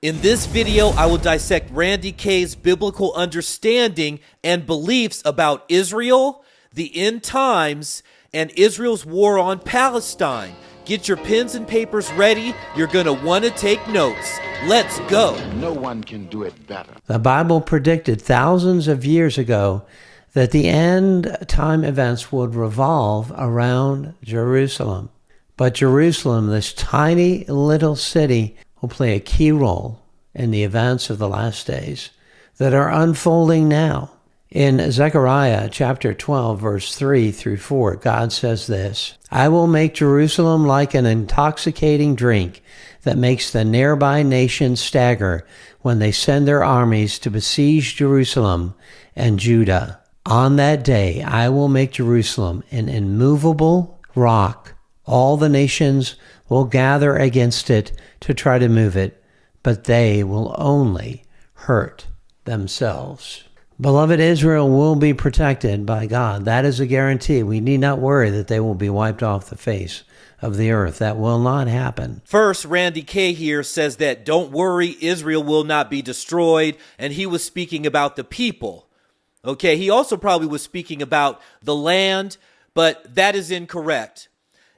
In this video, I will dissect Randy K's biblical understanding and beliefs about Israel, the end times, and Israel's war on Palestine. Get your pens and papers ready. You're going to want to take notes. Let's go. No one can do it better. The Bible predicted thousands of years ago that the end time events would revolve around Jerusalem. But Jerusalem, this tiny little city, will play a key role in the events of the last days that are unfolding now. In Zechariah chapter 12, verse 3 through 4, God says this, "I will make Jerusalem like an intoxicating drink that makes the nearby nations stagger when they send their armies to besiege Jerusalem and Judah. On that day, I will make Jerusalem an immovable rock. All the nations will gather against it to try to move it, but they will only hurt themselves." Beloved, Israel will be protected by God. That is a guarantee. We need not worry that they will be wiped off the face of the earth. That will not happen. First, Randy K here says that don't worry, Israel will not be destroyed, and he was speaking about the people. Okay, he also probably was speaking about the land, but that is incorrect.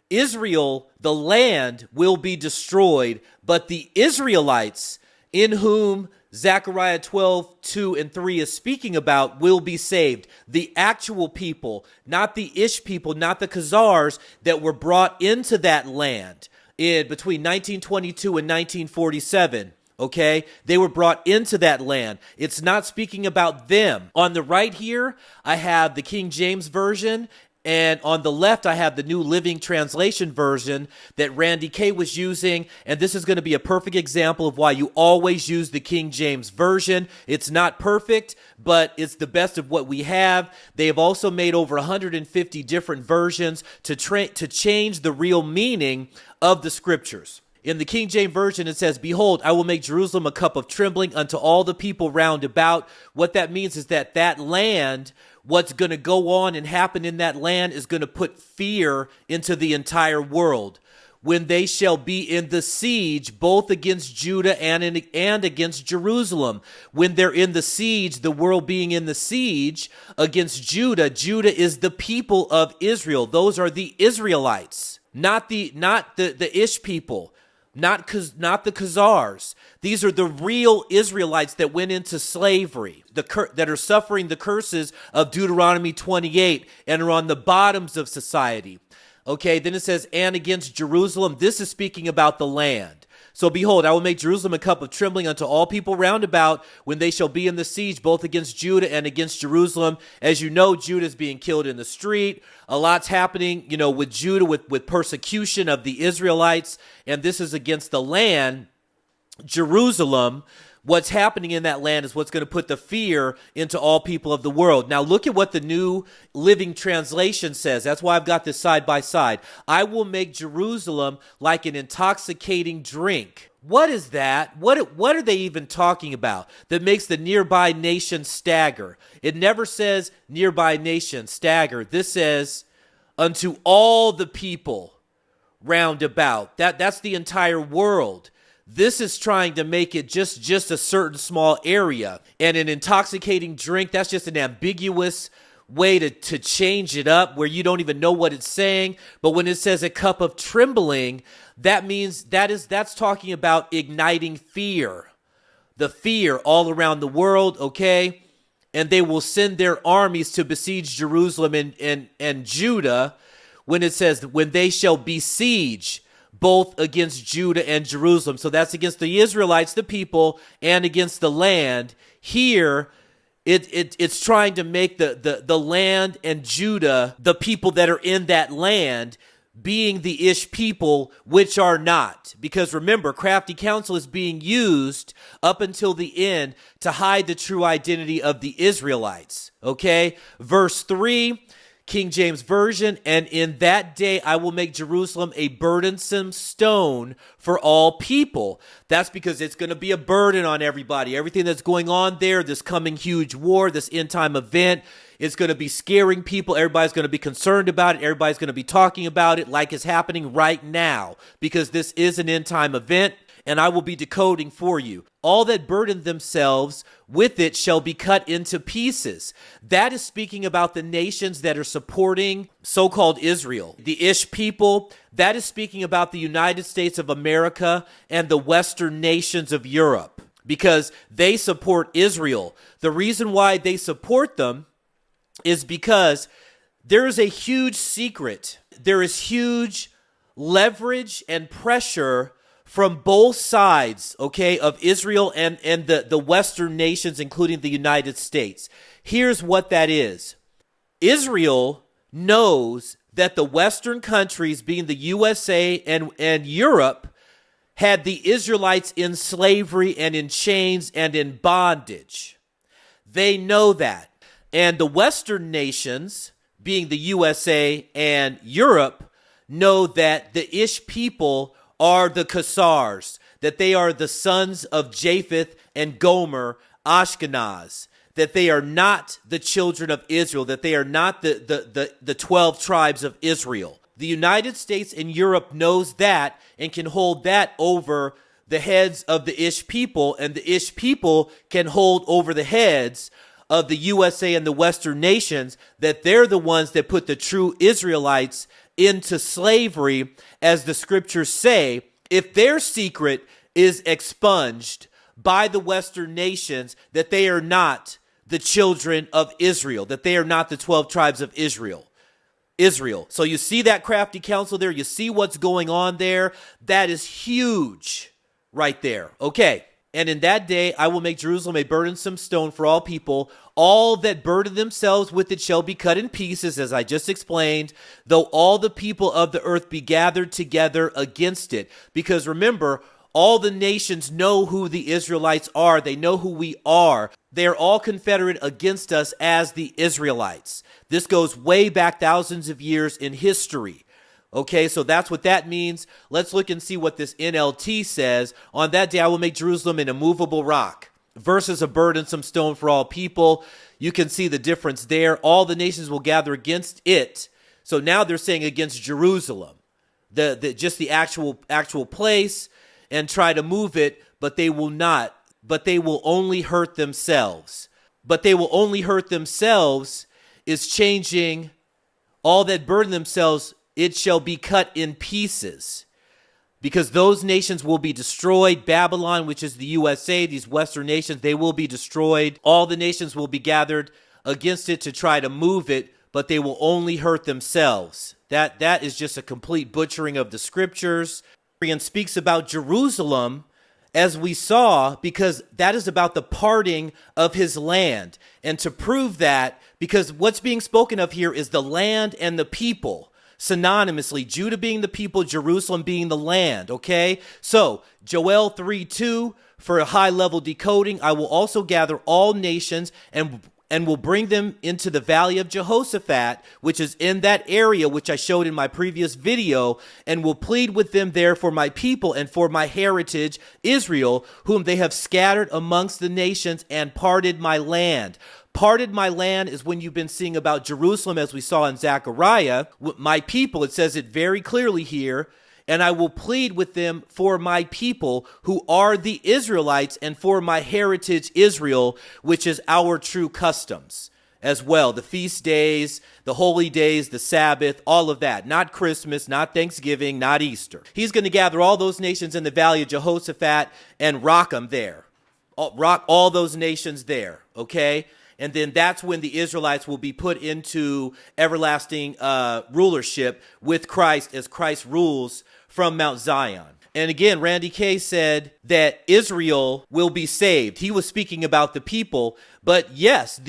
Israel, the land, will be destroyed, but the Israelites, in whom Zechariah 12, 2 and 3 is speaking about, will be saved. The actual people, not the Ish people, not the Khazars that were brought into that land in between 1922 and 1947. Okay, they were brought into that land. It's not speaking about them. On the right here, I have the King James Version, and on the left, I have the New Living Translation version that Randy K was using. And this is going to be a perfect example of why you always use the King James Version. It's not perfect, but it's the best of what we have. They have also made over 150 different versions to change the real meaning of the scriptures. In the King James Version, it says, "Behold, I will make Jerusalem a cup of trembling unto all the people round about." What that means is that that land, what's going to go on and happen in that land is going to put fear into the entire world. When they shall be in the siege, both against Judah and against Jerusalem. When they're in the siege, the world being in the siege against Judah, Judah is the people of Israel. Those are the Israelites, not the Ish people. Not the Khazars. These are the real Israelites that went into slavery, that are suffering the curses of Deuteronomy 28 and are on the bottoms of society. Okay, then it says, "and against Jerusalem." This is speaking about the land. "So behold, I will make Jerusalem a cup of trembling unto all people round about when they shall be in the siege, both against Judah and against Jerusalem." As you know, Judah is being killed in the street. A lot's happening, with Judah, with persecution of the Israelites. And this is against the land, Jerusalem. What's happening in that land is what's going to put the fear into all people of the world. Now look at what the New Living Translation says. That's why I've got this side by side. "I will make Jerusalem like an intoxicating drink." What is that? What are they even talking about that makes the nearby nation stagger? It never says nearby nation stagger. This says unto all the people round about. That's the entire world. This is trying to make it just a certain small area. And an intoxicating drink, that's just an ambiguous way to change it up where you don't even know what it's saying. But when it says a cup of trembling, that means that's talking about igniting fear. The fear all around the world, okay? And they will send their armies to besiege Jerusalem and Judah. When it says, when they shall besiege both against Judah and Jerusalem. So that's against the Israelites, the people, and against the land. Here, it's trying to make the land and Judah, the people that are in that land, being the Ish people, which are not. Because remember, crafty counsel is being used up until the end to hide the true identity of the Israelites. Okay? Verse 3, King James Version, "And in that day I will make Jerusalem a burdensome stone for all people." That's because it's going to be a burden on everybody. Everything that's going on there, this coming huge war, this end time event, is going to be scaring people. Everybody's going to be concerned about it. Everybody's going to be talking about it like it's happening right now because this is an end time event. and I will be decoding for you. All that burden themselves with it shall be cut into pieces. That is speaking about the nations that are supporting so-called Israel. The Ish people, that is speaking about the United States of America and the Western nations of Europe, because they support Israel. The reason why they support them is because there is a huge secret. There is huge leverage and pressure from both sides, okay, of Israel and the Western nations, including the United States. Here's what that is. Israel knows that the Western countries, being the USA and Europe, had the Israelites in slavery and in chains and in bondage. They know that. And the Western nations, being the USA and Europe, know that the Ish people are the Khazars, that they are the sons of Japheth and Gomer, Ashkenaz, that they are not the children of Israel, that they are not the 12 tribes of Israel. The United States and Europe knows that and can hold that over the heads of the Ish people, and the Ish people can hold over the heads of the USA and the Western nations, that they're the ones that put the true Israelites into slavery, as the scriptures say. If their secret is expunged by the Western nations, that they are not the children of Israel, that they are not the 12 tribes of Israel. So you see that crafty counsel there? You see what's going on there? That is huge right there. Okay. And in that day, I will make Jerusalem a burdensome stone for all people. All that burden themselves with it shall be cut in pieces, as I just explained, though all the people of the earth be gathered together against it. Because remember, all the nations know who the Israelites are. They know who we are. They are all confederate against us as the Israelites. This goes way back thousands of years in history. Okay, so that's what that means. Let's look and see what this NLT says. On that day, I will make Jerusalem an immovable rock versus a burdensome stone for all people. You can see the difference there. All the nations will gather against it. So now they're saying against Jerusalem, just the actual place, and try to move it, but they will not. But they will only hurt themselves. But they will only hurt themselves is changing all that burden themselves. It shall be cut in pieces, because those nations will be destroyed. Babylon, which is the USA, these Western nations, they will be destroyed. All the nations will be gathered against it to try to move it, but they will only hurt themselves. That is just a complete butchering of the scriptures. And speaks about Jerusalem, as we saw, because that is about the parting of his land. And to prove that, because what's being spoken of here is the land and the people, synonymously, Judah being the people, Jerusalem being the land, okay? So, Joel 3:2, for a high-level decoding, I will also gather all nations and will bring them into the valley of Jehoshaphat, which is in that area which I showed in my previous video, and will plead with them there for my people and for my heritage, Israel, whom they have scattered amongst the nations and parted my land. Parted my land is when you've been seeing about Jerusalem, as we saw in Zechariah. My people, it says it very clearly here, and I will plead with them for my people who are the Israelites and for my heritage Israel, which is our true customs as well. The feast days, the holy days, the Sabbath, all of that. Not Christmas, not Thanksgiving, not Easter. He's going to gather all those nations in the valley of Jehoshaphat and rock them there. Rock all those nations there, okay? And then that's when the Israelites will be put into everlasting rulership with Christ, as Christ rules from Mount Zion. And again, Randy Kay said that Israel will be saved. He was speaking about the people, but yes,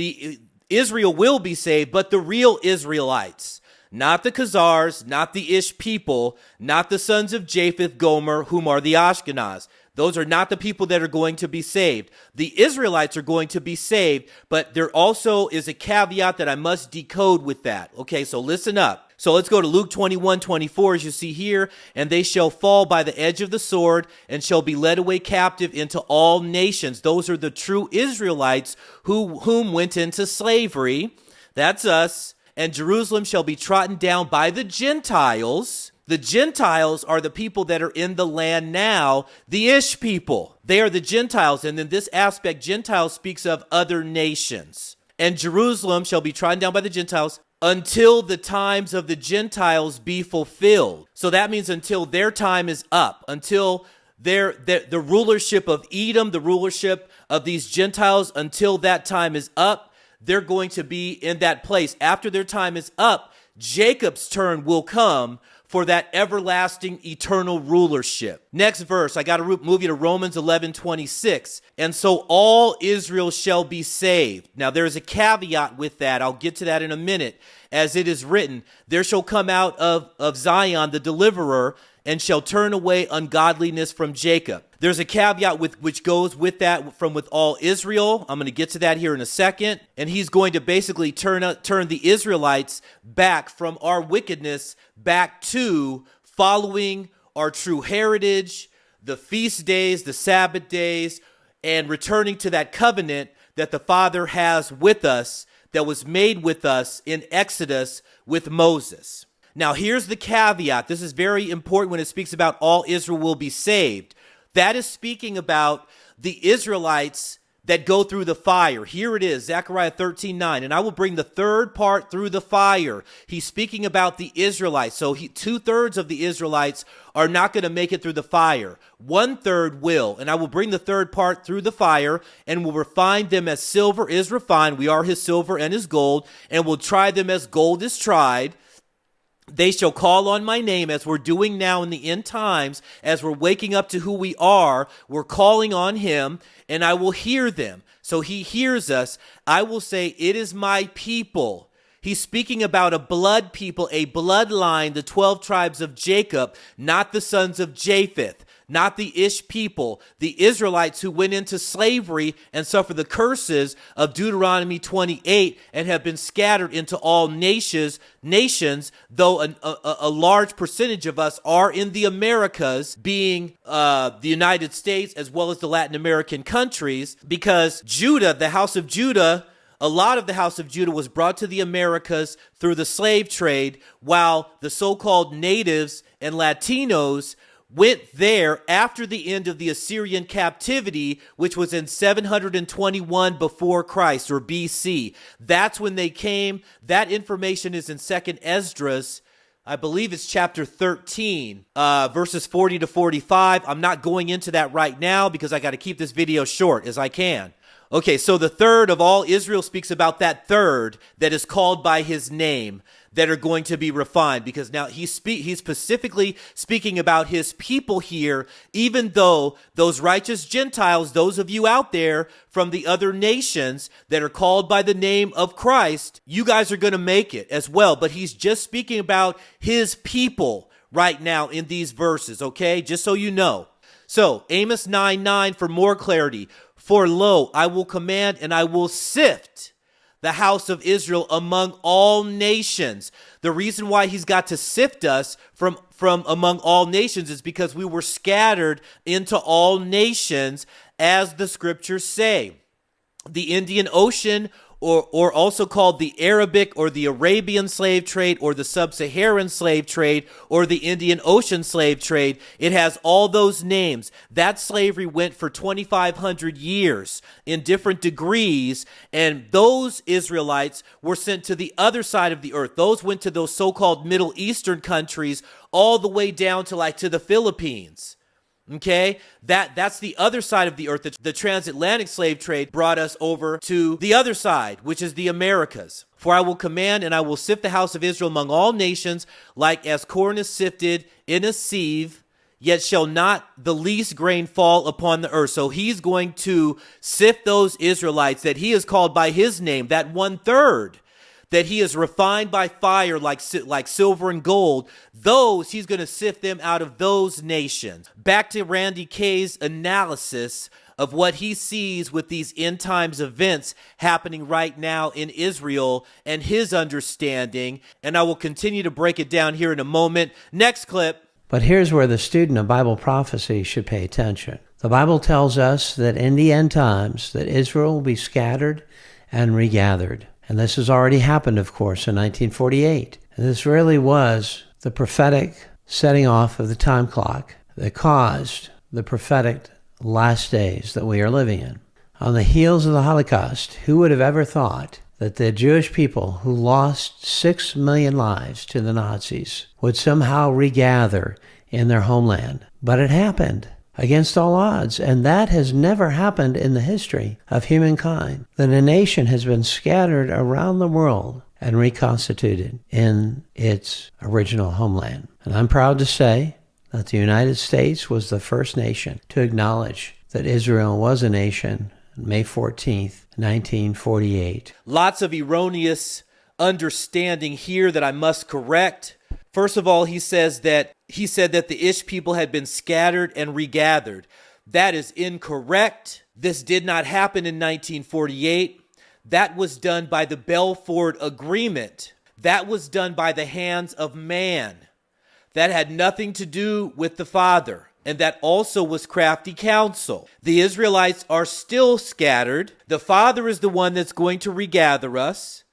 Israel will be saved, but the real Israelites, not the Khazars, not the Ish people, not the sons of Japheth, Gomer, whom are the Ashkenaz. Those are not the people that are going to be saved. The Israelites are going to be saved, but there also is a caveat that I must decode with that. Okay, so listen up. So let's go to Luke 21:24, as you see here. And they shall fall by the edge of the sword and shall be led away captive into all nations. Those are the true Israelites whom went into slavery. That's us. And Jerusalem shall be trodden down by the Gentiles. The Gentiles are the people that are in the land now, the Ish people. They are the Gentiles. And in this aspect, Gentiles speaks of other nations. And Jerusalem shall be trodden down by the Gentiles until the times of the Gentiles be fulfilled. So that means until their time is up, until the rulership of Edom, the rulership of these Gentiles, until that time is up, they're going to be in that place. After their time is up, Jacob's turn will come for that everlasting eternal rulership. Next verse, I got to move you to Romans 11:26. And so all Israel shall be saved. Now there's a caveat with that. I'll get to that in a minute. As it is written, there shall come out of Zion the deliverer, and shall turn away ungodliness from Jacob. There's a caveat which goes with that with all Israel. I'm going to get to that here in a second. And he's going to basically turn the Israelites back from our wickedness back to following our true heritage, the feast days, the Sabbath days, and returning to that covenant that the Father has with us, that was made with us in Exodus with Moses. Now, here's the caveat. This is very important when it speaks about all Israel will be saved. That is speaking about the Israelites that go through the fire. Here it is, Zechariah 13:9. And I will bring the third part through the fire. He's speaking about the Israelites. So 2/3 of the Israelites are not going to make it through the fire. 1/3 will. And I will bring the third part through the fire and will refine them as silver is refined. We are his silver and his gold. And will try them as gold is tried. They shall call on my name, as we're doing now in the end times, as we're waking up to who we are. We're calling on him, and I will hear them. So he hears us. I will say, it is my people. He's speaking about a blood people, a bloodline, the 12 tribes of Jacob, not the sons of Japheth, not the Ish people, the Israelites who went into slavery and suffered the curses of Deuteronomy 28 and have been scattered into all nations, though a large percentage of us are in the Americas, being the United States as well as the Latin American countries, because Judah, the house of Judah, a lot of the house of Judah was brought to the Americas through the slave trade, while the so-called natives and Latinos went there after the end of the Assyrian captivity, which was in 721 before Christ, or BC. That's when they came. That information is in 2nd Esdras. I believe it's chapter 13, verses 40 to 45. I'm not going into that right now because I got to keep this video short as I can. Okay, so the third of all Israel speaks about that third that is called by his name, that are going to be refined, because now he's specifically speaking about his people here, even though those righteous Gentiles, those of you out there from the other nations that are called by the name of Christ, you guys are going to make it as well. But he's just speaking about his people right now in these verses, okay? Just so you know. So Amos 9:9 for more clarity. For lo, I will command and I will sift the house of Israel among all nations. The reason why he's got to sift us from among all nations is because we were scattered into all nations, as the scriptures say. The Indian Ocean, or also called the Arabic or the Arabian slave trade, or the Sub-Saharan slave trade, or the Indian Ocean slave trade. It has all those names. That slavery went for 2,500 years in different degrees, and those Israelites were sent to the other side of the earth. Those went to those so-called Middle Eastern countries, all the way down to the Philippines. Okay, that's the other side of the earth. The transatlantic slave trade brought us over to the other side, which is the Americas. For I will command and I will sift the house of Israel among all nations, like as corn is sifted in a sieve, yet shall not the least grain fall upon the earth. So he's going to sift those Israelites that he has called by his name, that 1/3. That he is refined by fire like silver and gold. Those, he's going to sift them out of those nations. Back to Randy Kay's analysis of what he sees with these end times events happening right now in Israel and his understanding. And I will continue to break it down here in a moment. Next clip. But here's where the student of Bible prophecy should pay attention. The Bible tells us that in the end times that Israel will be scattered and regathered. And this has already happened, of course, in 1948. And this really was the prophetic setting off of the time clock that caused the prophetic last days that we are living in. On the heels of the Holocaust, who would have ever thought that the Jewish people who lost 6 million lives to the Nazis would somehow regather in their homeland? But it happened against all odds, and that has never happened in the history of humankind, that a nation has been scattered around the world and reconstituted in its original homeland. And I'm proud to say that the United States was the first nation to acknowledge that Israel was a nation on May 14th, 1948. Lots of erroneous understanding here that I must correct. First of all, he said that the Ish people had been scattered and regathered. That is incorrect. This did not happen in 1948. That was done by the Balfour Agreement. That was done by the hands of man. That had nothing to do with the Father. And that also was crafty counsel. The Israelites are still scattered. The Father is the one that's going to regather us.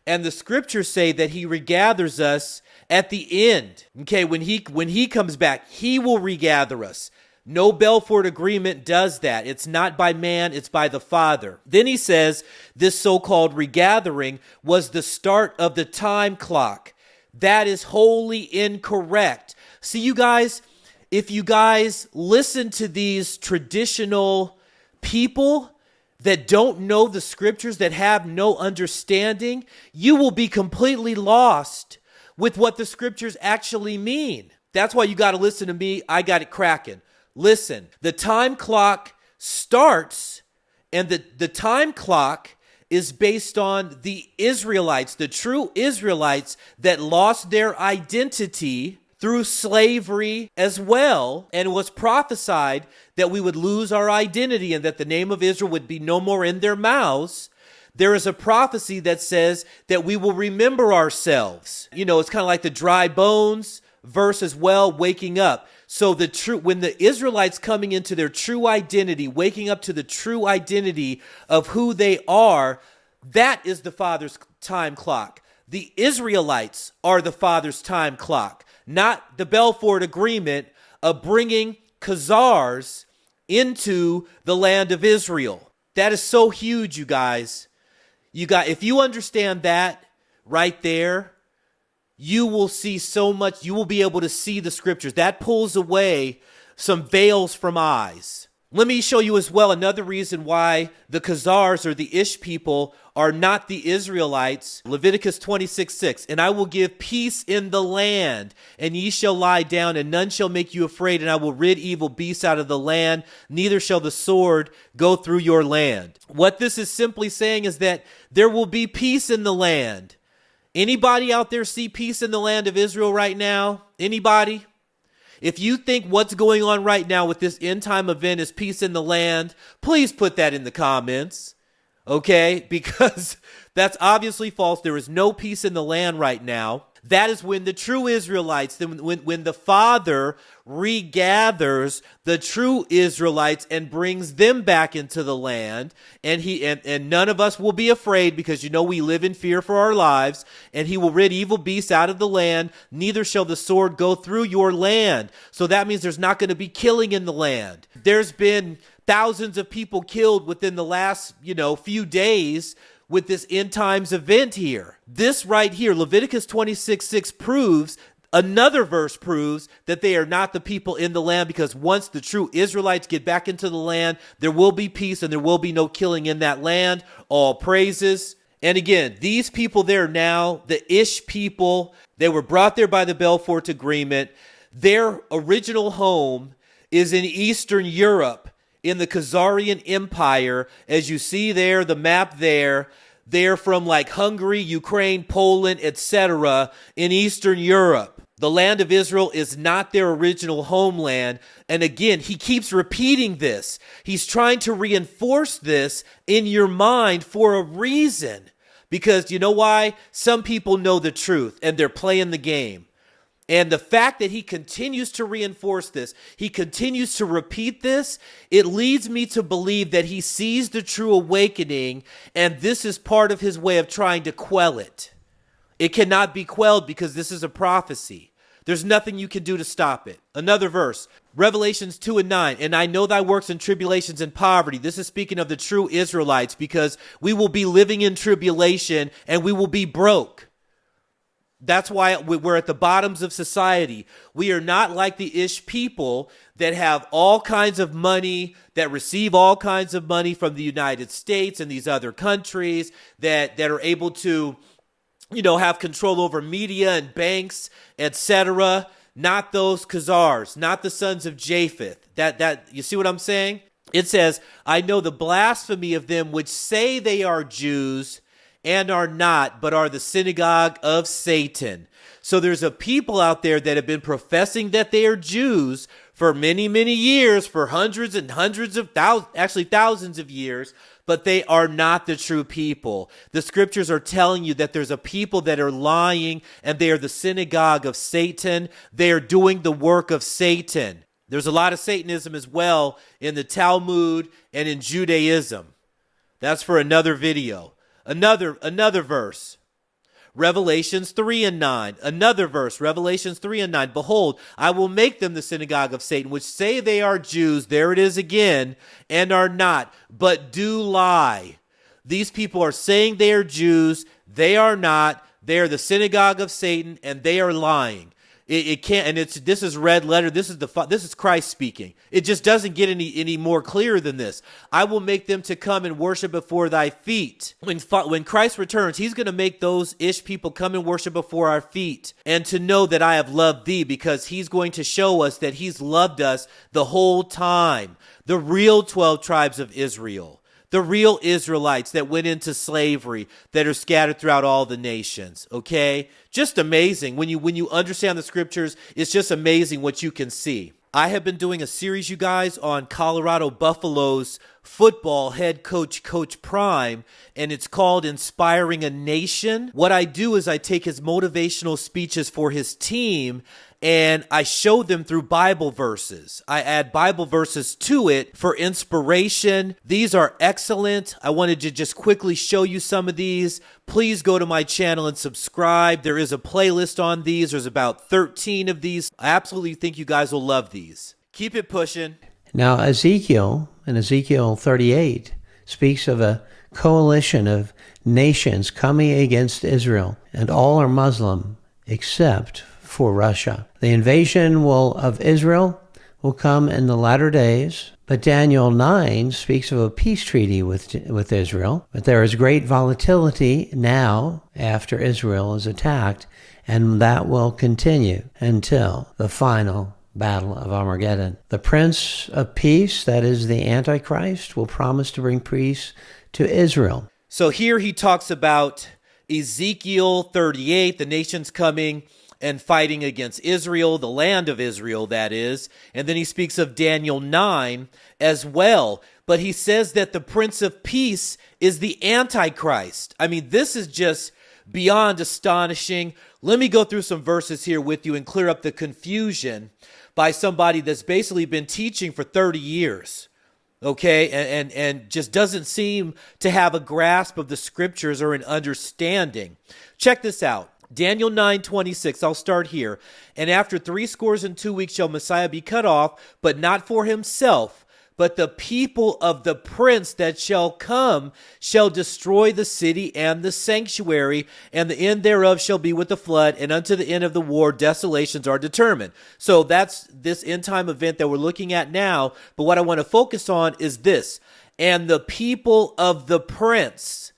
And the scriptures say that he regathers us at the end. Okay, when he comes back, he will regather us. No Balfour Agreement does that. It's not by man, it's by the Father. Then he says this so-called regathering was the start of the time clock. That is wholly incorrect. See, you guys, if you guys listen to these traditional people that don't know the scriptures, that have no understanding, you will be completely lost with what the scriptures actually mean. That's why you got to listen to me. I got it cracking. Listen, the time clock starts, and the time clock is based on the Israelites, the true Israelites that lost their identity through slavery as well, and was prophesied that we would lose our identity and that the name of Israel would be no more in their mouths. There is a prophecy that says that we will remember ourselves. You know, it's kind of like the dry bones verse as well, waking up. So when the Israelites coming into their true identity, waking up to the true identity of who they are, that is the Father's time clock. The Israelites are the Father's time clock, not the Balfour Agreement of bringing Khazars into the land of Israel. That is so huge, you guys. If you understand that right there, you will see so much. You will be able to see the scriptures. That pulls away some veils from eyes. Let me show you as well another reason why the Khazars or the Ish people are not the Israelites. Leviticus 26:6. And I will give peace in the land, and ye shall lie down, and none shall make you afraid, and I will rid evil beasts out of the land, neither shall the sword go through your land. What this is simply saying is that there will be peace in the land. Anybody out there see peace in the land of Israel right now? Anybody? If you think what's going on right now with this end time event is peace in the land, please put that in the comments, okay? Because that's obviously false. There is no peace in the land right now. That is when the true Israelites, when the Father regathers the true Israelites and brings them back into the land, and none of us will be afraid, because we live in fear for our lives, and he will rid evil beasts out of the land, neither shall the sword go through your land. So that means there's not going to be killing in the land. There's been thousands of people killed within the last, few days with this end times event here. This right here, Leviticus 26:6 proves, another verse proves that they are not the people in the land, because once the true Israelites get back into the land, there will be peace and there will be no killing in that land. All praises. And again, these people there now, the Ish people, they were brought there by the Balfour Agreement. Their original home is in Eastern Europe, in the Khazarian Empire. As you see there, the map there, they're from like Hungary, Ukraine, Poland, etc. in Eastern Europe. The land of Israel is not their original homeland. And again, he keeps repeating this. He's trying to reinforce this in your mind for a reason. Because you know why? Some people know the truth and they're playing the game. And the fact that he continues to reinforce this, he continues to repeat this, it leads me to believe that he sees the true awakening, and this is part of his way of trying to quell it. It cannot be quelled because this is a prophecy. There's nothing you can do to stop it. Another verse, Revelations 2:9. And I know thy works and tribulations and poverty. This is speaking of the true Israelites, because we will be living in tribulation and we will be broke. That's why we're at the bottoms of society. We are not like the Ish people that have all kinds of money, that receive all kinds of money from the United States and these other countries, that are able to, have control over media and banks, etc. Not those Khazars, not the sons of Japheth. That you see what I'm saying? It says, I know the blasphemy of them which say they are Jews and are not, but are the synagogue of Satan. So there's a people out there that have been professing that they are Jews for many, many years, for hundreds and hundreds of thousands of years, but they are not the true people. The scriptures are telling you that there's a people that are lying, and they are the synagogue of Satan. They are doing the work of Satan. There's a lot of Satanism as well in the Talmud and in Judaism. That's for another video. Another verse, Revelations 3:9. Another verse, Revelations 3:9. Behold, I will make them the synagogue of Satan, which say they are Jews, there it is again, and are not, but do lie. These people are saying they are Jews, they are not, they are the synagogue of Satan, and they are lying. It can't, and this is red letter. This is Christ speaking. It just doesn't get any more clear than this. I will make them to come and worship before thy feet. When Christ returns, he's going to make those Ish people come and worship before our feet, and to know that I have loved thee, because he's going to show us that he's loved us the whole time. The real 12 tribes of Israel. The real Israelites that went into slavery, that are scattered throughout all the nations, okay? Just amazing. When you understand the scriptures, it's just amazing what you can see. I have been doing a series, you guys, on Colorado Buffaloes football head coach, Coach Prime, and it's called Inspiring a Nation. What I do is I take his motivational speeches for his team and I show them through Bible verses. I add Bible verses to it for inspiration. These are excellent. I wanted to just quickly show you some of these. Please go to my channel and subscribe. There is a playlist on these. There's about 13 of these. I absolutely think you guys will love these. Keep it pushing. Now, Ezekiel, in Ezekiel 38, speaks of a coalition of nations coming against Israel, and all are Muslim except for Russia. The invasion of Israel will come in the latter days, but Daniel 9 speaks of a peace treaty with Israel, but there is great volatility now after Israel is attacked, and that will continue until the final Battle of Armageddon. The Prince of Peace, that is the Antichrist, will promise to bring peace to Israel. So here he talks about Ezekiel 38, the nations coming and fighting against Israel, the land of Israel, that is. And then he speaks of Daniel 9 as well. But he says that the Prince of Peace is the Antichrist. I mean, this is just beyond astonishing. Let me go through some verses here with you and clear up the confusion by somebody that's basically been teaching for 30 years, okay, and just doesn't seem to have a grasp of the scriptures or an understanding. Check this out. Daniel 9:26, I'll start here. And after 62 weeks shall Messiah be cut off, but not for himself, but the people of the prince that shall come shall destroy the city and the sanctuary, and the end thereof shall be with the flood, and unto the end of the war desolations are determined. So that's this end time event that we're looking at now. But what I want to focus on is this. And the people of the prince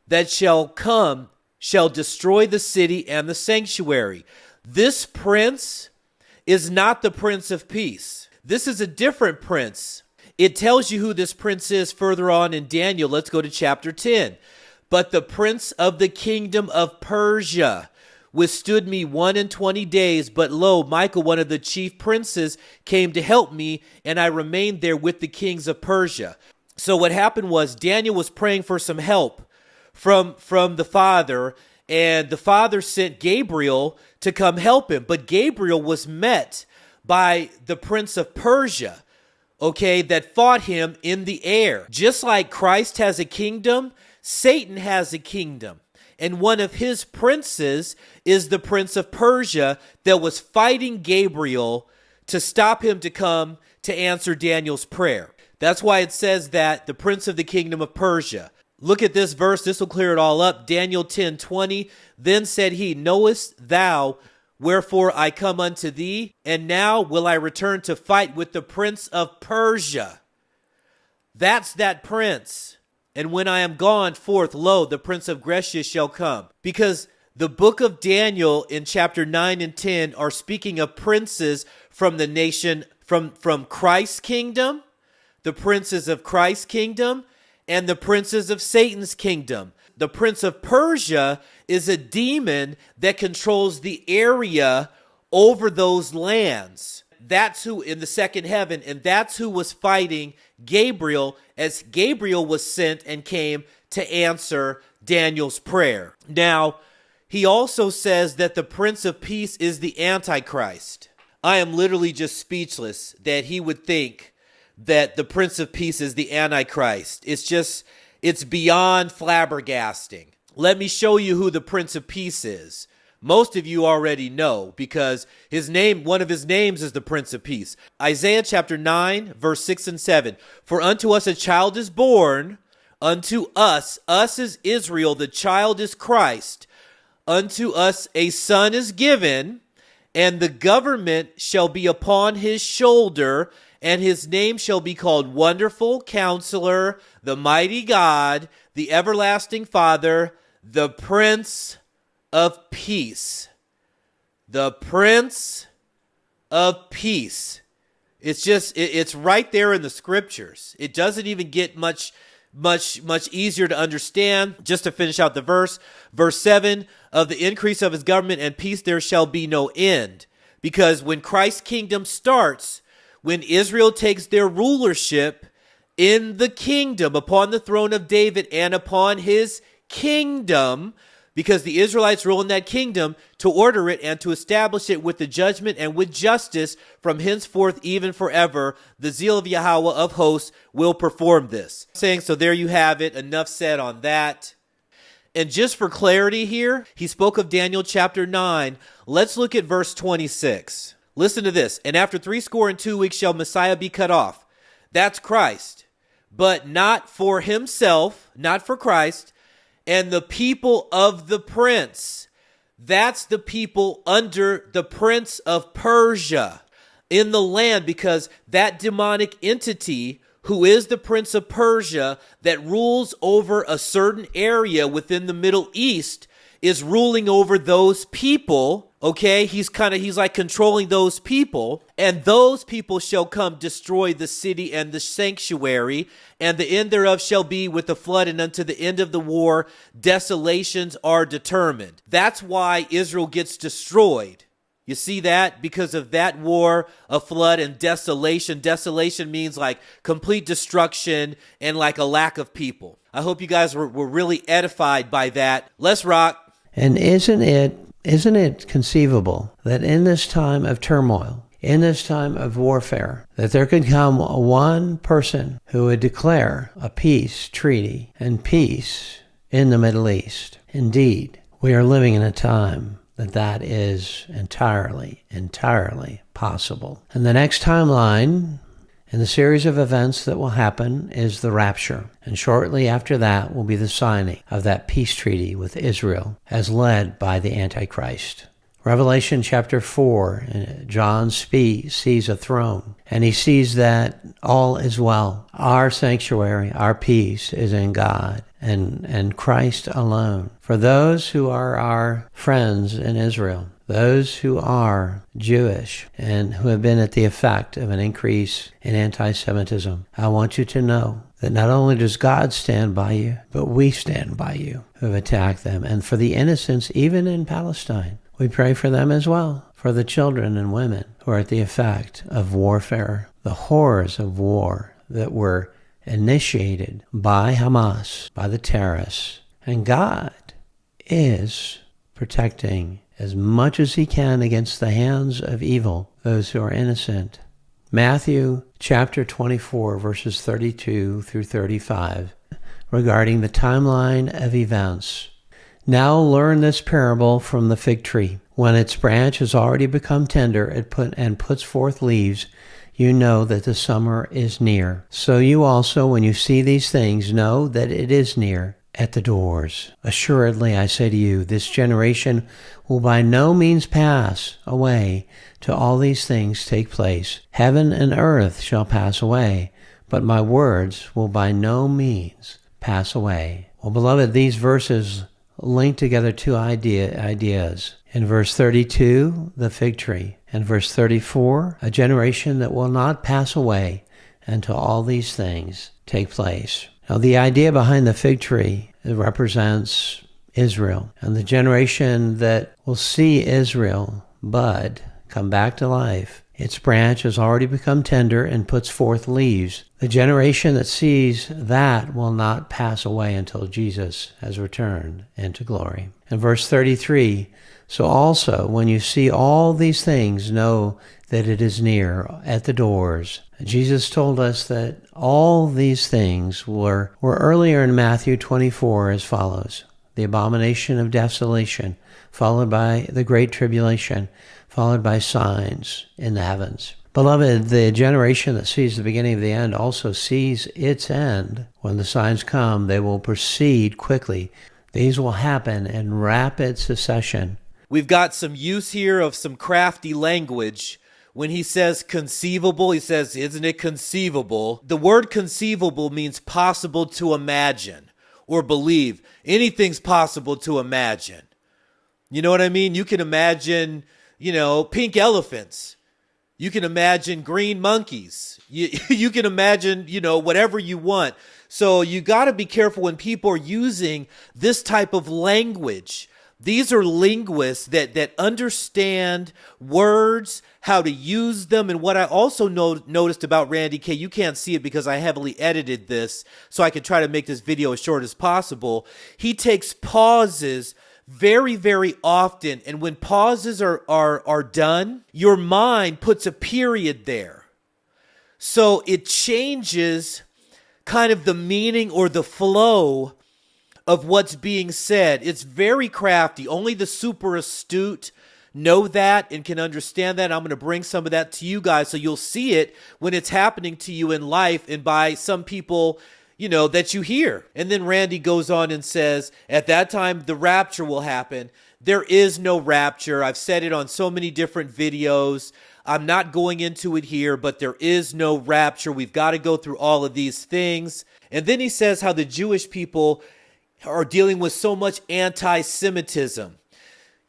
that shall come shall destroy the city and the sanctuary. This prince is not the Prince of Peace. This is a different prince. It tells you who this prince is further on in Daniel. Let's go to chapter 10. But the prince of the kingdom of Persia withstood me 21 days. But lo, Michael, one of the chief princes, came to help me, and I remained there with the kings of Persia. So what happened was Daniel was praying for some help from the Father, and the Father sent Gabriel to come help him. But Gabriel was met by the prince of Persia, okay, that fought him in the air. Just like Christ has a kingdom, Satan has a kingdom. and one of his princes is the prince of Persia that was fighting Gabriel to stop him to come to answer Daniel's prayer. That's why it says that the prince of the kingdom of Persia. Look at this verse. This will clear it all up. Daniel 10:20. Then said he, knowest thou wherefore I come unto thee? And now will I return to fight with the prince of Persia. That's that prince. And when I am gone forth, lo, the prince of Grecia shall come. Because the book of Daniel in chapter 9 and 10 are speaking of princes from the nation, from Christ's kingdom, the princes of Christ's kingdom, and the princes of Satan's kingdom. The prince of Persia is a demon that controls the area over those lands. That's who in the second heaven, and that's who was fighting Gabriel as Gabriel was sent and came to answer Daniel's prayer. Now, he also says that the Prince of Peace is the Antichrist. I am literally just speechless that he would think that the Prince of Peace is the Antichrist. It's beyond flabbergasting. Let me show you who the Prince of Peace is. Most of you already know because one of his names is the Prince of Peace. Isaiah chapter 9, verse 6 and 7. For unto us a child is born, unto us is Israel, the child is Christ. Unto us a son is given, and the government shall be upon his shoulder, and his name shall be called Wonderful Counselor, the Mighty God, the Everlasting Father, the Prince of Peace. The Prince of Peace. It's right there in the scriptures. It doesn't even get much easier to understand. Just to finish out the verse 7, of the increase of his government and peace there shall be no end. Because when Christ's kingdom starts, when Israel takes their rulership in the kingdom, upon the throne of David and upon his kingdom, because the Israelites rule in that kingdom to order it and to establish it with the judgment and with justice from henceforth even forever, the zeal of Yahweh of hosts will perform this. So there you have it. Enough said on that. And just for clarity here, he spoke of Daniel chapter 9. Let's look at verse 26. Listen to this. And after 62 weeks shall Messiah be cut off. That's Christ. But not for himself, not for Christ, and the people of the prince. That's the people under the prince of Persia in the land, because that demonic entity who is the prince of Persia that rules over a certain area within the Middle East is ruling over those people. Okay, he's like controlling those people, and those people shall come destroy the city and the sanctuary, and the end thereof shall be with the flood, and unto the end of the war desolations are determined. That's why Israel gets destroyed. You see that? Because of that war, a flood, and desolation. Desolation means like complete destruction and like a lack of people. I hope you guys were really edified by that. Let's rock. And isn't it conceivable that in this time of turmoil, in this time of warfare, that there could come one person who would declare a peace treaty and peace in the Middle East? Indeed, we are living in a time that is entirely possible. And the next timeline in the series of events that will happen is the rapture. And shortly after that will be the signing of that peace treaty with Israel as led by the Antichrist. Revelation chapter 4, John sees a throne, and he sees that all is well. Our sanctuary, our peace is in God and Christ alone. For those who are our friends in Israel, those who are Jewish and who have been at the effect of an increase in anti-Semitism, I want you to know that not only does God stand by you, but we stand by you who have attacked them. And for the innocents, even in Palestine, we pray for them as well, for the children and women who are at the effect of warfare, the horrors of war that were initiated by Hamas, by the terrorists. And God is protecting as much as he can against the hands of evil those who are innocent. Matthew chapter 24, verses 32 through 35, regarding the timeline of events. Now learn this parable from the fig tree. When its branch has already become tender and puts forth leaves, you know that the summer is near. So you also, when you see these things, know that it is near at the doors. Assuredly, I say to you, this generation will by no means pass away till all these things take place. Heaven and earth shall pass away, but my words will by no means pass away. Well, beloved, these verses link together two ideas. In verse 32, the fig tree. In verse 34, a generation that will not pass away until all these things take place. Now, the idea behind the fig tree represents Israel, and the generation that will see Israel bud, come back to life. Its branch has already become tender and puts forth leaves. The generation that sees that will not pass away until Jesus has returned into glory. In verse 33, so also when you see all these things, know that it is near at the doors. Jesus told us that all these things were earlier in Matthew 24 as follows: the abomination of desolation, followed by the great tribulation, followed by signs in the heavens. Beloved, the generation that sees the beginning of the end also sees its end. When the signs come, they will proceed quickly. These will happen in rapid succession. We've got some use here of some crafty language. When he says conceivable, he says, isn't it conceivable? The word conceivable means possible to imagine or believe. Anything's possible to imagine. You know what I mean? You can imagine, pink elephants. You can imagine green monkeys. You can imagine, whatever you want. So you got to be careful when people are using this type of language. These are linguists that understand words, how to use them. And what I also noticed about Randy K, you can't see it because I heavily edited this so I could try to make this video as short as possible. He takes pauses very, very often. And when pauses are done, your mind puts a period there. So it changes kind of the meaning or the flow of what's being said. It's very crafty. Only the super astute know that and can understand that. I'm going to bring some of that to you guys so you'll see it when it's happening to you in life and by some people, that you hear. And then Randy goes on and says, at that time, the rapture will happen. There is no rapture. I've said it on so many different videos. I'm not going into it here, but there is no rapture. We've got to go through all of these things. And then he says how the Jewish people are dealing with so much anti-Semitism.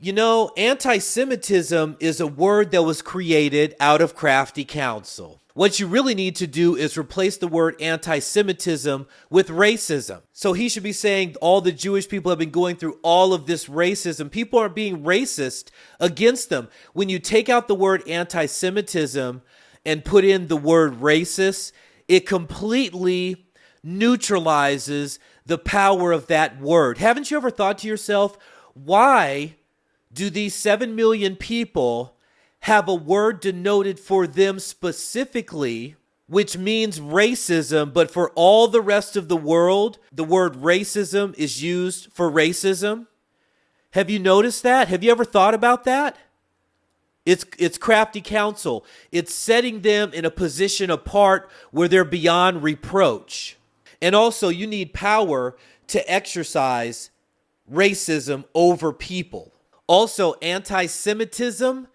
Anti-Semitism is a word that was created out of crafty counsel. What you really need to do is replace the word anti-Semitism with racism. So he should be saying all the Jewish people have been going through all of this racism. People aren't being racist against them. When you take out the word anti-Semitism and put in the word racist, it completely neutralizes the power of that word. Haven't you ever thought to yourself, why do these 7 million people have a word denoted for them specifically, which means racism, but for all the rest of the world, the word racism is used for racism? Have you noticed that? Have you ever thought about that? It's crafty counsel. It's setting them in a position apart where they're beyond reproach. And also, you need power to exercise racism over people. Also, anti-Semitism,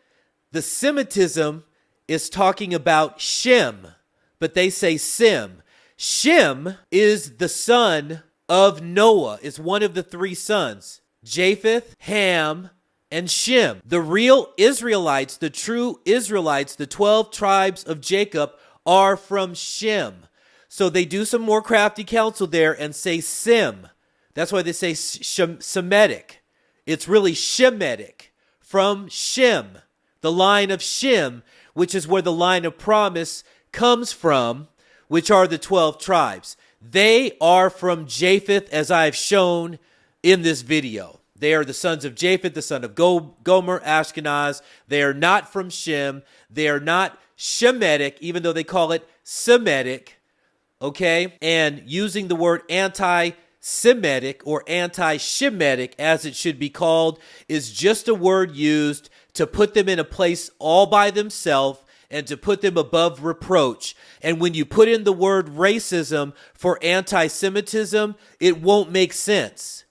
the Semitism is talking about Shem, but they say Sim. Shem is the son of Noah, is one of the three sons, Japheth, Ham, and Shem. The real Israelites, the true Israelites, the 12 tribes of Jacob are from Shem. So they do some more crafty counsel there and say Sim. That's why they say Semitic. It's really Shemitic from Shem, the line of Shem, which is where the line of promise comes from, which are the 12 tribes. They are from Japheth, as I've shown in this video. They are the sons of Japheth, the son of Gomer, Ashkenaz. They are not from Shem. They are not Shemitic, even though they call it Semitic. Okay, and using the word anti Semitic or anti-Shemitic, as it should be called, is just a word used to put them in a place all by themselves and to put them above reproach. And when you put in the word racism for anti-Semitism, it won't make sense.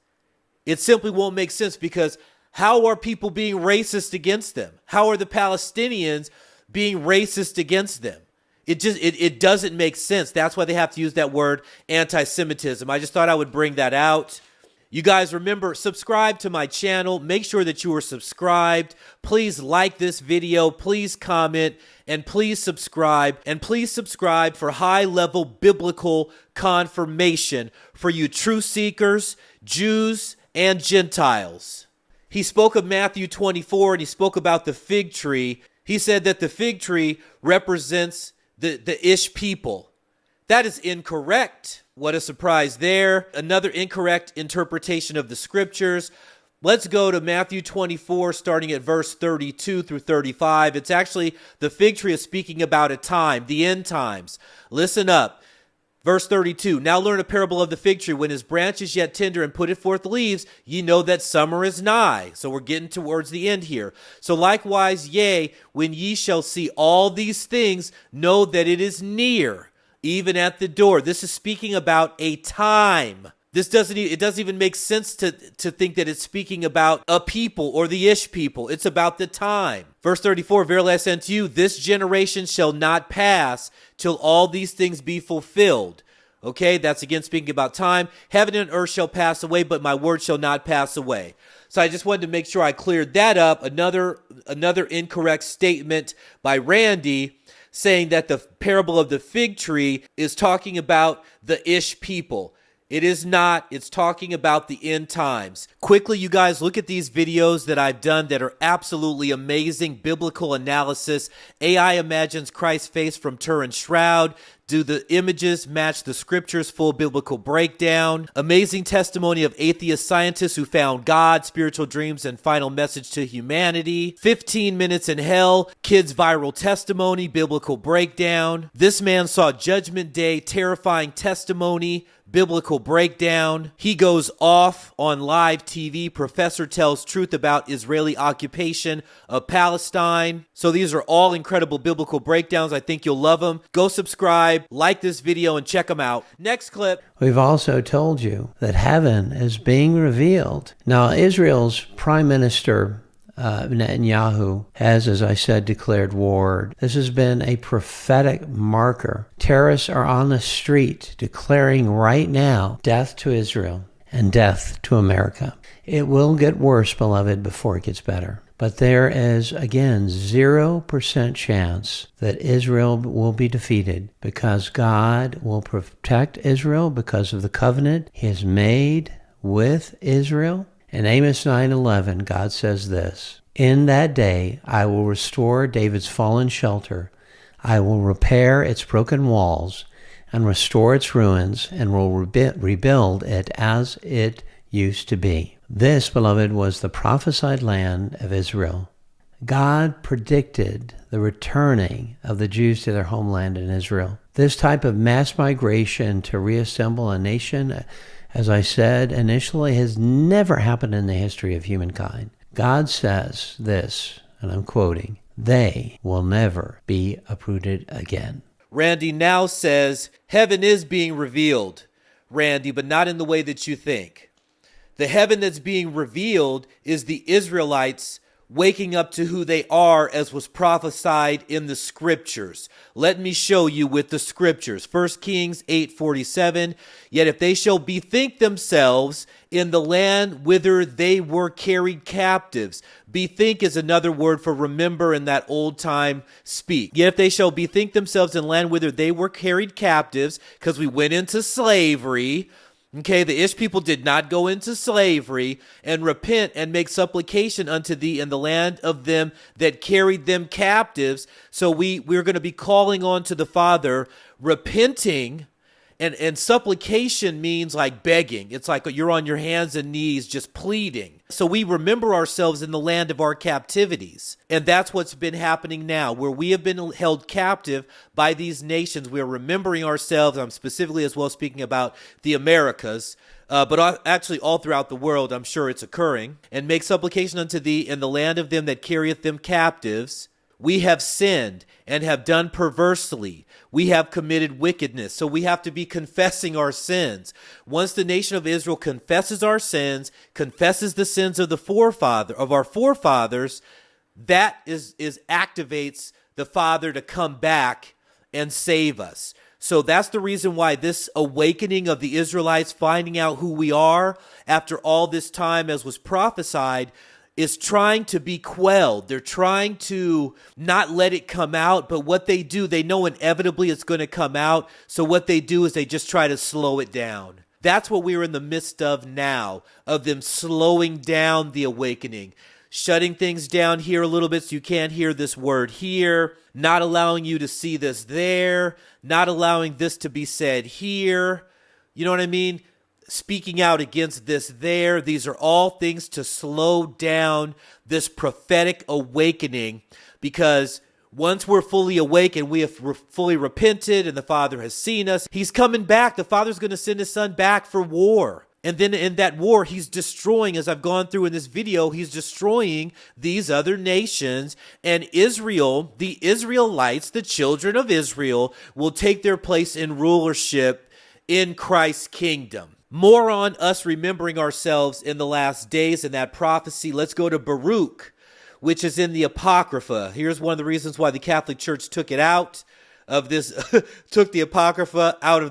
It simply won't make sense, because how are people being racist against them? How are the Palestinians being racist against them? It doesn't make sense. That's why they have to use that word anti-Semitism. I just thought I would bring that out. You guys, remember, subscribe to my channel. Make sure that you are subscribed. Please like this video. Please comment. And please subscribe. And please subscribe for high-level biblical confirmation for you truth seekers, Jews, and Gentiles. He spoke of Matthew 24, and he spoke about the fig tree. He said that the fig tree represents the Ish people. That is incorrect. What a surprise there. Another incorrect interpretation of the scriptures. Let's go to Matthew 24, starting at verse 32 through 35. It's actually, the fig tree is speaking about a time, the end times. Listen up. Verse 32, now learn a parable of the fig tree. When his branch is yet tender and putteth forth leaves, ye know that summer is nigh. So we're getting towards the end here. So likewise, yea, when ye shall see all these things, know that it is near, even at the door. This is speaking about a time. It doesn't even make sense to think that it's speaking about a people or the Ish people. It's about the time. Verse 34, verily I say unto you, this generation shall not pass till all these things be fulfilled. Okay, that's again speaking about time. Heaven and earth shall pass away, but my word shall not pass away. So I just wanted to make sure I cleared that up. Another incorrect statement by Randy, saying that the parable of the fig tree is talking about the Ish people. It is not. It's talking about the end times. Quickly, you guys, look at these videos that I've done that are absolutely amazing. Biblical analysis. AI imagines Christ's face from Turin's shroud. Do the images match the scriptures? Full biblical breakdown. Amazing testimony of atheist scientists who found God, spiritual dreams, and final message to humanity. 15 minutes in hell. Kids' viral testimony, biblical breakdown. This man saw Judgment Day, terrifying testimony, biblical breakdown. He goes off on live TV. Professor tells truth about Israeli occupation of Palestine. So these are all incredible biblical breakdowns. I think you'll love them. Go subscribe, like this video, and check them out. Next clip. We've also told you that heaven is being revealed. Now, Israel's Prime Minister Netanyahu has, as I said, declared war. This has been a prophetic marker. Terrorists are on the street declaring right now death to Israel and death to America. It will get worse, beloved, before it gets better. But there is, again, 0% chance that Israel will be defeated, because God will protect Israel because of the covenant He has made with Israel. In Amos 9:11, God says this, in that day I will restore David's fallen shelter. I will repair its broken walls and restore its ruins, and will rebuild it as it used to be. This, beloved, was the prophesied land of Israel. God predicted the returning of the Jews to their homeland in Israel. This type of mass migration to reassemble a nation, as I said initially, has never happened in the history of humankind. God says this, and I'm quoting, they will never be uprooted again. Randy now says, heaven is being revealed, Randy, but not in the way that you think. The heaven that's being revealed is the Israelites waking up to who they are, as was prophesied in the scriptures. Let me show you with the scriptures. 1 Kings 8:47, yet if they shall bethink themselves in the land whither they were carried captives. Bethink is another word for remember in that old time speak. Yet if they shall bethink themselves in land whither they were carried captives, because we went into slavery. Okay, the Ish people did not go into slavery, and repent and make supplication unto thee in the land of them that carried them captives. So we're going to be calling on to the Father, repenting And supplication means like begging. It's like you're on your hands and knees just pleading. So we remember ourselves in the land of our captivities. And that's what's been happening now, where we have been held captive by these nations. We are remembering ourselves. I'm specifically as well speaking about the Americas. But actually all throughout the world, I'm sure it's occurring. And make supplication unto thee in the land of them that carrieth them captives. We have sinned and have done perversely. We have committed wickedness. So we have to be confessing our sins. Once the nation of Israel confesses our sins, confesses the sins of our forefathers, that is activates the Father to come back and save us. So that's the reason why this awakening of the Israelites, finding out who we are after all this time, as was prophesied, is trying to be quelled. They're trying to not let it come out, but what they do, they know inevitably it's going to come out. So what they do is they just try to slow it down. That's what we're in the midst of now, of them slowing down the awakening, shutting things down here a little bit so you can't hear this word here, not allowing you to see this there, not allowing this to be said here. You know what I mean? Speaking out against this there. These are all things to slow down this prophetic awakening, because once we're fully awakened, we have fully repented and the Father has seen us. He's coming back. The Father's going to send his Son back for war. And then in that war, he's destroying, as I've gone through in this video, he's destroying these other nations. And Israel, the Israelites, the children of Israel, will take their place in rulership in Christ's kingdom. More on us remembering ourselves in the last days and that prophecy. Let's go to Baruch, which is in the Apocrypha. Here's one of the reasons why the Catholic Church took it out of this, took the Apocrypha out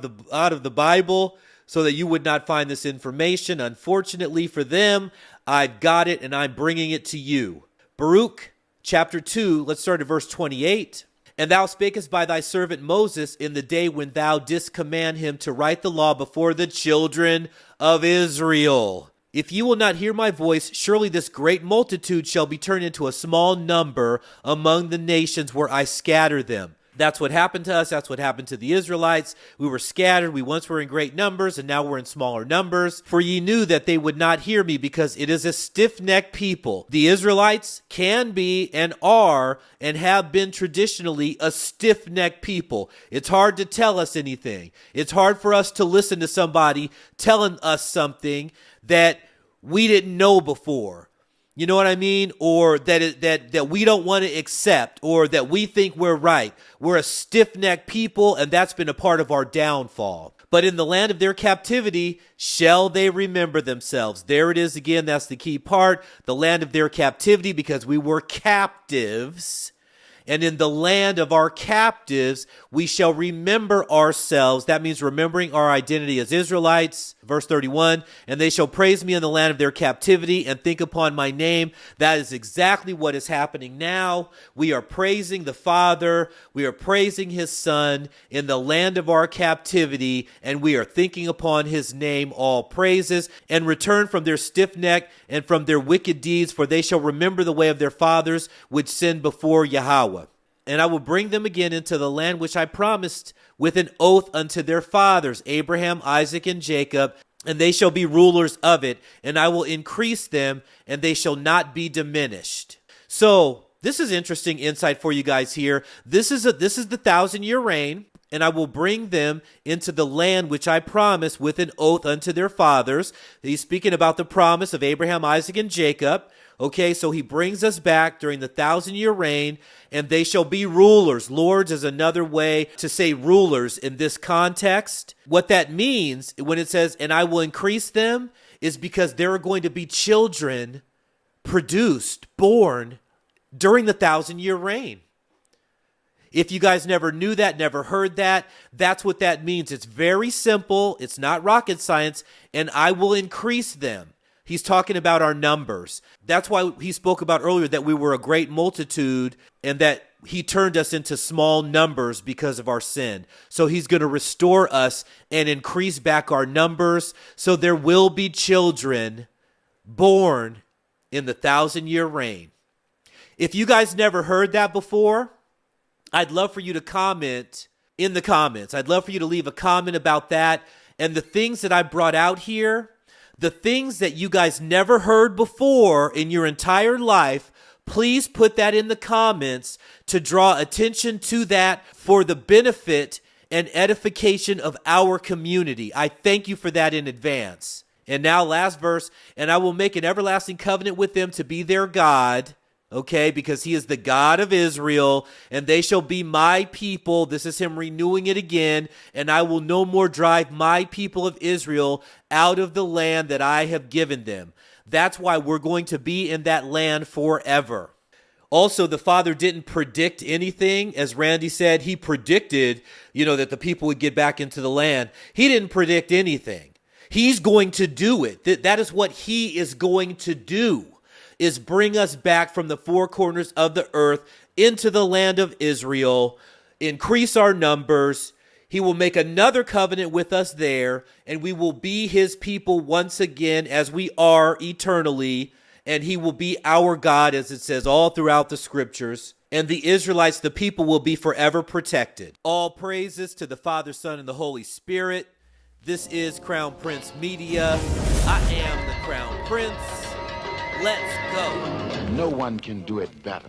of the Bible, so that you would not find this information. Unfortunately for them, I've got it and I'm bringing it to you. Baruch chapter 2, let's start at verse 28. And thou spakest by thy servant Moses in the day when thou didst command him to write the law before the children of Israel. If you will not hear my voice, surely this great multitude shall be turned into a small number among the nations where I scatter them. That's what happened to us. That's what happened to the Israelites. We were scattered. We once were in great numbers, and now we're in smaller numbers. For ye knew that they would not hear me, because it is a stiff-necked people. The Israelites can be and are and have been traditionally a stiff-necked people. It's hard to tell us anything. It's hard for us to listen to somebody telling us something that we didn't know before. You know what I mean? Or that we don't want to accept, or that we think we're right. We're a stiff-necked people, and that's been a part of our downfall. But in the land of their captivity, shall they remember themselves? There it is again. That's the key part. The land of their captivity, because we were captives. And in the land of our captives, we shall remember ourselves. That means remembering our identity as Israelites. Verse 31, and they shall praise me in the land of their captivity and think upon my name. That is exactly what is happening now. We are praising the Father. We are praising his Son in the land of our captivity, and we are thinking upon his name all praises, and return from their stiff neck and from their wicked deeds, for they shall remember the way of their fathers which sinned before Yahweh. And I will bring them again into the land which I promised with an oath unto their fathers, Abraham, Isaac, and Jacob, and they shall be rulers of it, and I will increase them, and they shall not be diminished. So this is interesting insight for you guys here. This is the 1,000-year reign, and I will bring them into the land which I promised with an oath unto their fathers. He's speaking about the promise of Abraham, Isaac, and Jacob. Okay, so he brings us back during the 1,000-year reign, and they shall be rulers. Lords is another way to say rulers in this context. What that means when it says, and I will increase them, is because there are going to be children produced, born during the 1,000-year reign. If you guys never knew that, never heard that, that's what that means. It's very simple. It's not rocket science, and I will increase them. He's talking about our numbers. That's why he spoke about earlier that we were a great multitude and that he turned us into small numbers because of our sin. So he's going to restore us and increase back our numbers. So there will be children born in the 1,000-year reign. If you guys never heard that before, I'd love for you to comment in the comments. I'd love for you to leave a comment about that. And the things that I brought out here, the things that you guys never heard before in your entire life, please put that in the comments to draw attention to that for the benefit and edification of our community. I thank you for that in advance. And now last verse, and I will make an everlasting covenant with them to be their God, okay, because he is the God of Israel, and they shall be my people. This is him renewing it again. And I will no more drive my people of Israel out of the land that I have given them. That's why we're going to be in that land forever. Also, the Father didn't predict anything. As Randy said, he predicted, that the people would get back into the land. He didn't predict anything. He's going to do it. That is what he is going to do, is bring us back from the four corners of the earth into the land of Israel, increase our numbers. He will make another covenant with us there, and we will be his people once again as we are eternally. And he will be our God, as it says all throughout the scriptures. And the Israelites, the people, will be forever protected. All praises to the Father, Son, and the Holy Spirit. This is Crown Prince Media. I am the Crown Prince. Let's go. No one can do it better.